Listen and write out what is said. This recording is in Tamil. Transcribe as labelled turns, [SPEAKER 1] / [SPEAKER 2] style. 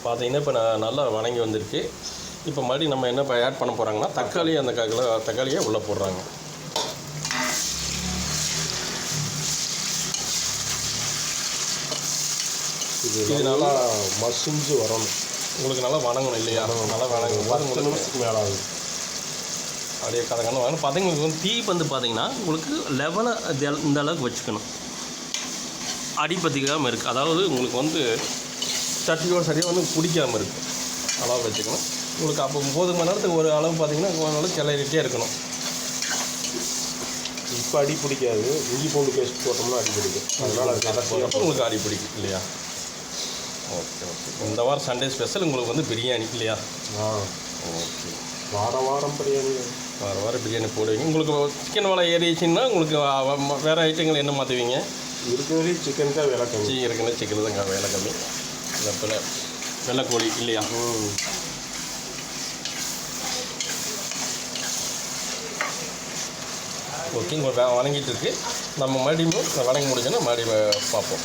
[SPEAKER 1] பார்த்தீங்கன்னா இப்போ நல்லா வணங்கி வந்திருக்கு. இப்போ மறுபடியும் நம்ம என்ன ஆட் பண்ண போகிறாங்கன்னா தக்காளி, அந்த தக்காளியை உள்ளே போடுறாங்க.
[SPEAKER 2] இது நல்லா மசிஞ்சு வரணும்.
[SPEAKER 1] உங்களுக்கு நல்லா வணங்கணும் இல்லையா? நல்லா வணங்கும் போது
[SPEAKER 2] 10 நிமிஷத்துக்கு மேலே ஆகுது.
[SPEAKER 1] அப்படியே கதக்கணும் வாங்கணும். பார்த்தீங்கன்னா உங்களுக்கு தீ வந்து பார்த்தீங்கன்னா உங்களுக்கு லெவலை இந்த அளவுக்கு வச்சுக்கணும், அடிப்பத்திக்காமல் இருக்குது. அதாவது உங்களுக்கு வந்து சட்டியோடு சரியாக வந்து பிடிக்காமல் இருக்குது, அளவு வச்சுக்கணும். உங்களுக்கு அப்போ போதுமான நேரத்துக்கு ஒரு அளவு பார்த்தீங்கன்னா அளவு கிளறிட்டே இருக்கணும்.
[SPEAKER 2] இப்போ அடி பிடிக்காது, இஞ்சி பூண்டு பேஸ்ட் போட்டோம்னா அடி பிடிக்கும். அதனால் அது கடைசியாக
[SPEAKER 1] உங்களுக்கு அடி பிடிக்கும் இல்லையா? Okay okay. இந்த வாரம் சண்டே ஸ்பெஷல் உங்களுக்கு வந்து பிரியாணி இல்லையா? ஓகே.
[SPEAKER 2] வாரம் பிரியாணி,
[SPEAKER 1] வாரம் பிரியாணி போடுவீங்க. உங்களுக்கு சிக்கன் விலை ஏறிச்சுன்னா உங்களுக்கு வேறு ஐட்டங்கள் என்ன மாற்றுவீங்க?
[SPEAKER 2] இருக்கிறதே சிக்கன் தான் விலை கம்மி.
[SPEAKER 1] இருக்குன்னு சிக்கன் தான் விலை கம்மி. இந்த வெள்ளைக்கோழி இல்லையா? ஓகே. உங்களுக்கு வணங்கிட்டு இருக்கு. நம்ம மறுபடியும் வணங்கி முடிஞ்சோன்னா மறுபடியும் பார்ப்போம்.